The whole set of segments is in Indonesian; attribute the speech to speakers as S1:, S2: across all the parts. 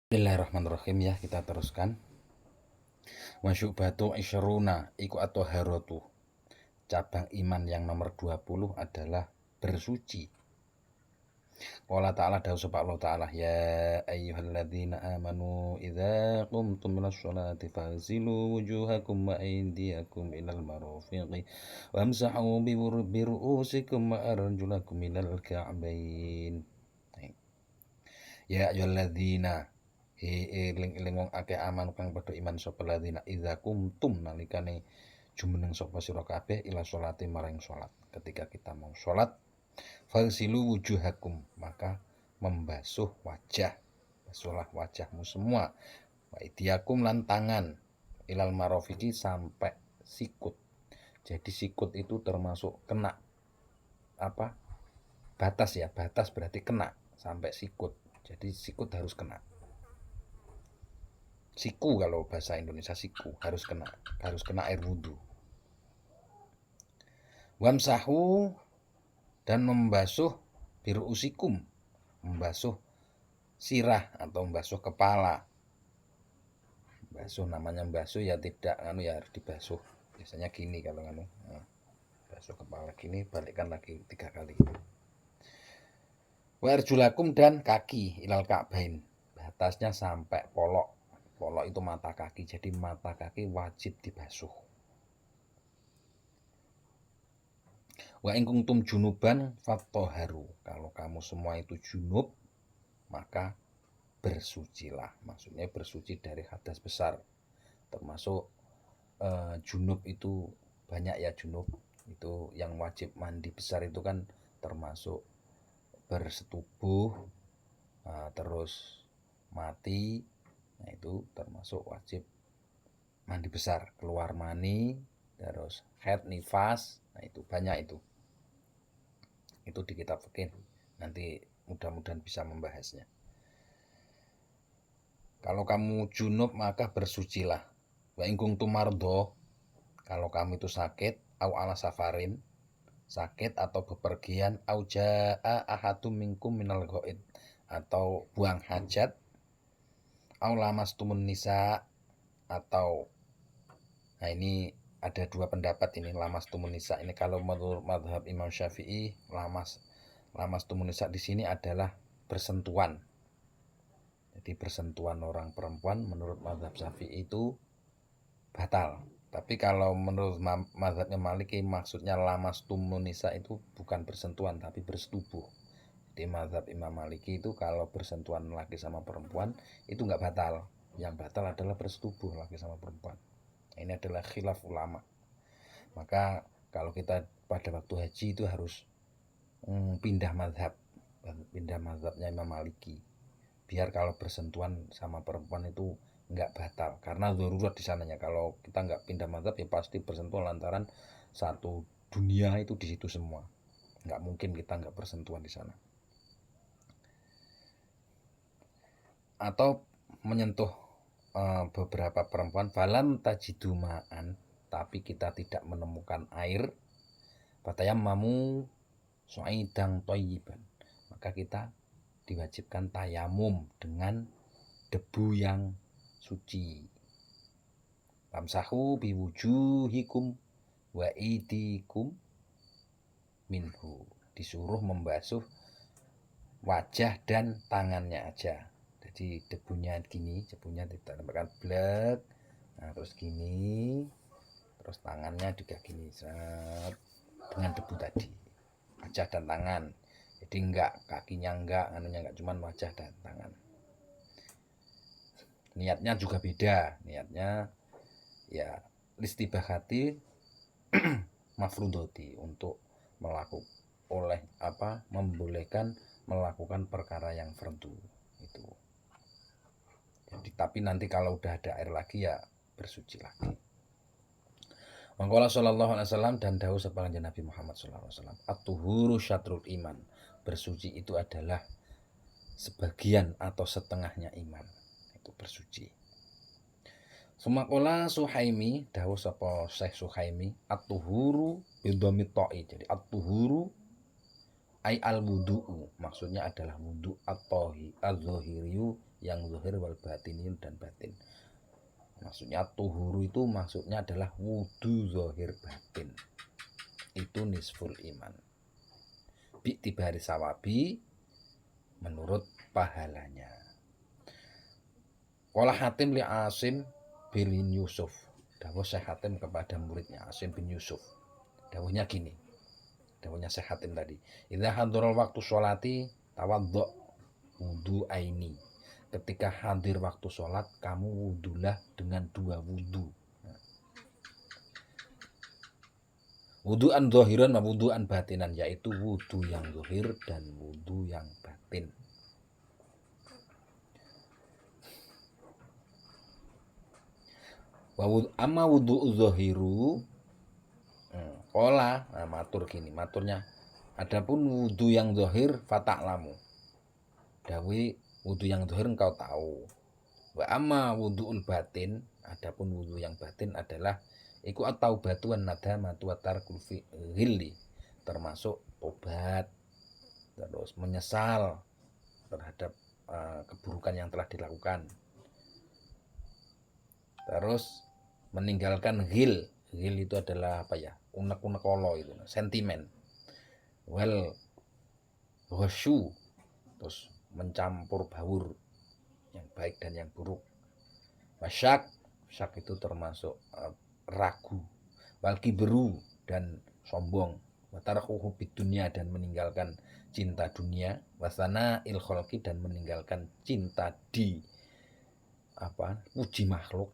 S1: Bismillahirrahmanirrahim, ya kita teruskan. Wa syu'batu isyruna iku at-thaharatu. Cabang iman yang nomor 20 adalah bersuci. Qala ta'ala, dawuh sapa Allah Ta'ala, ya ayyuhalladzina amanu idza qumtum minas sholati faghsilu wujuhakum wa aydiyakum ilal marafiqi wamsahu bi ru'usikum wa arjulakum minal ka'bain. Ya ayyuhalladzina, eling-eling wong akeh aman kang padha iman sapa ladina idza kumtum nalikane jumeneng sapa sira kabeh ila sholati maring salat. Ketika kita mau salat, falsilu wujuhakum, maka membasuh wajah, basuhlah wajahmu semua, wa idiyakum lan tangan, ilal marofiki sampai sikut. Jadi sikut itu termasuk kena apa? Batas ya, batas berarti kena sampai sikut. Jadi sikut harus kena. Siku kalau bahasa Indonesia, siku harus kena air wudhu. Wamsahu, dan membasuh biru usikum, membasuh sirah atau membasuh kepala. Basuh, namanya membasuh ya tidak ya harus dibasuh. Biasanya gini kalau basuh kepala gini, balikkan lagi 3 kali. Wa arjulakum, dan kaki ilal ka'bain, batasnya sampai polok. Polok itu mata kaki, jadi mata kaki wajib dibasuh. Wa in kuntum junuban fattoharu, kalau kamu semua itu junub, maka bersucilah. Maksudnya bersuci dari hadas besar, termasuk junub itu banyak ya. Junub itu yang wajib mandi besar itu kan termasuk bersetubuh, terus mati. Nah itu termasuk wajib mandi besar, keluar mani, terus haid, nifas. Nah itu banyak itu di kitab fikih, nanti mudah-mudahan bisa membahasnya. Kalau kamu junub maka bersucilah. Wa in kuntum mardo, kalau kamu itu sakit, au ala safarin, sakit atau bepergian, au jaa ahadum minkum minal ghaid, atau buang hajat, au lamastumun nisa, atau nah ini ada 2 pendapat ini lamastumun nisa ini. Kalau menurut mazhab Imam Syafi'i, lamastumun nisa di sini adalah bersentuhan. Jadi bersentuhan orang perempuan menurut mazhab Syafi'i itu batal. Tapi kalau menurut mazhabnya Maliki, maksudnya lamastumun nisa itu bukan bersentuhan tapi bersetubuh. Di mazhab Imam Maliki itu kalau bersentuhan laki sama perempuan itu nggak batal. Yang batal adalah bersetubuh laki sama perempuan. Ini adalah khilaf ulama. Maka kalau kita pada waktu haji itu harus pindah mazhabnya Imam Maliki, biar kalau bersentuhan sama perempuan itu nggak batal. Karena darurat di sananya. Kalau kita nggak pindah mazhab ya pasti bersentuhan lantaran satu dunia itu di situ semua. Nggak mungkin kita nggak bersentuhan di sana. Atau menyentuh beberapa perempuan, falam tajidumaan, tapi kita tidak menemukan air, fatayammamu su'aidan thayyiban, maka kita diwajibkan tayamum dengan debu yang suci. Famsahu biwujuhikum wa idikum minhu, disuruh membasuh wajah dan tangannya aja. Jadi debunya gini, debunya ditambahkan blek, nah terus gini, terus tangannya juga gini, dengan debu tadi, wajah dan tangan. Jadi enggak kakinya enggak, enggak, cuman wajah dan tangan. Niatnya juga beda, niatnya ya listibahati mafrudoti, untuk membolehkan melakukan perkara yang fardu itu. Jadi tapi nanti kalau udah ada air lagi ya bersuci lagi. Mangkola sallallahu alaihi wasallam, dan dawuh sapa Nabi Muhammad sallallahu alaihi wasallam, at-tuhuru syatrul iman, bersuci itu adalah sebagian atau setengahnya iman, itu bersuci. Sumakola Suhaimi, dawuh sapa Syekh Suhaimi, at-tuhuru bidhamit ta'i, jadi at-tuhuru ai al-wudu'u, maksudnya adalah wudu, at-tahi az-zahiriyu yang zahir wal batinin dan batin. Maksudnya tuhuru itu maksudnya adalah wudu zahir batin. Itu nisful iman. Bi'tibari sawabi menurut pahalanya. Qala Hatim li Asim bin Yusuf. Dawuh Syekh Hatim kepada muridnya Asim bin Yusuf. Dawuhnya gini. Dawuhnya Syekh Hatim tadi. Idza hadaral waktu sholati tawaddo wudu aini. Ketika hadir waktu sholat, kamu wudulah dengan 2 wudu. Wudu'an zahiran wa wudu'an batinan, yaitu wudu yang zahir dan wudu yang batin. Amma wudu zahiru matur gini, maturnya adapun wudu yang zahir fata'lamu. Dawi wudu yang zahir engkau tahu. Wa amma wudu'ul batin, adapun wudu yang batin adalah iku at-taubatu wan nadamatu wa tarkul fi'li, termasuk tobat, terus menyesal terhadap keburukan yang telah dilakukan. Terus meninggalkan ghil. Ghil itu adalah apa ya? Unek-unek kolo itu, sentimen. Wal ghasyu, terus mencampur baur yang baik dan yang buruk. Wasyak, syak itu termasuk ragu. Wal kibru, dan sombong. Watarkuhu bid dunia, dan meninggalkan cinta dunia. Wasana il kholqi, dan meninggalkan cinta di puji makhluk.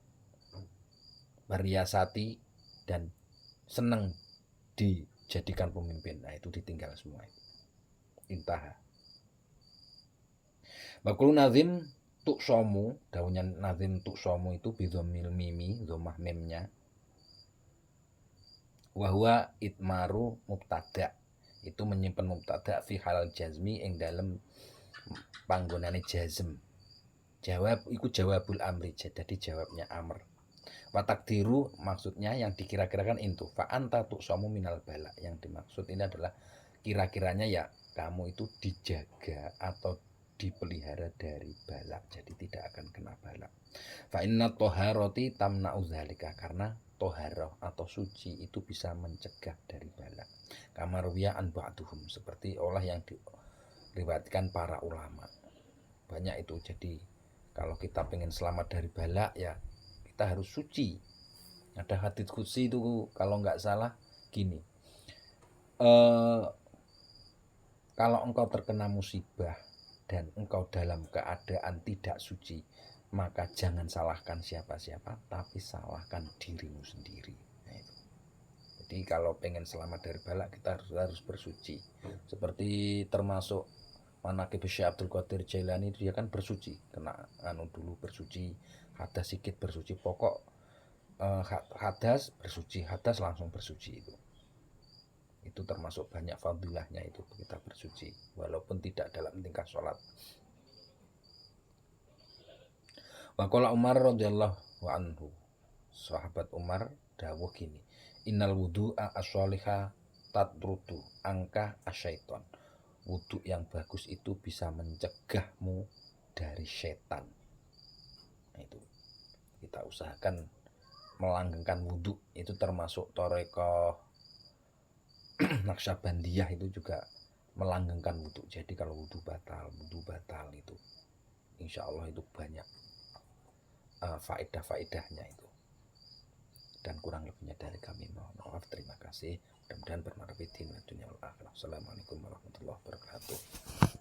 S1: Bariasati, dan senang dijadikan pemimpin. Nah, itu ditinggal semua. Intaha. Bakul nazim tuk somu, daunnya nazim tuk somu itu bidhamil mimi, dhammah mimnya. Wahwa itmaru mubtada, itu menyimpan mubtada fi halal jazmi ing dalem panggonane jazm. Jawab iku jawabul amri, jadi jawabnya amr. Watakdiru maksudnya yang dikira-kirakan itu fa anta tuqsamu minal bala, yang dimaksud ini adalah kira-kiranya ya kamu itu dijaga atau dipelihara dari bala, jadi tidak akan kena bala. Fa inna toharoti tamna'u dzalika, karena toharoh atau suci itu bisa mencegah dari bala. Kamar wiya an ba'duhum, seperti olah yang diriwayatkan para ulama. Banyak itu, jadi kalau kita pengen selamat dari bala ya kita harus suci. Ada hadits qudsi itu kalau nggak salah gini, kalau engkau terkena musibah dan engkau dalam keadaan tidak suci, maka jangan salahkan siapa-siapa, tapi salahkan dirimu sendiri. Nah, itu. Jadi kalau pengen selamat dari bala kita harus bersuci. Seperti termasuk manaqib Syekh Abdul Qadir Jailani, dia kan bersuci, kena dulu bersuci, hadas sikit bersuci, pokok hadas bersuci, hadas langsung bersuci. Itu termasuk banyak fadilahnya itu kita bersuci walaupun tidak dalam tingkah sholat. Waqala Umar radhiyallahu anhu, sahabat Umar dawuh gini, innal wudu'a as-sholihah tatrudu angka asyaiton. Wudu yang bagus itu bisa mencegahmu dari setan. Nah, itu kita usahakan melanggengkan wudu, itu termasuk thariqah Naqsyabandiyah itu juga melanggengkan wudu. Jadi kalau wudu batal itu insya Allah itu banyak faedah-faedahnya itu. Dan kurang lebihnya dari kami mohon maaf, terima kasih. Mudah-mudahan bermanfaat di dunia wal akhirah. Assalamualaikum warahmatullahi wabarakatuh.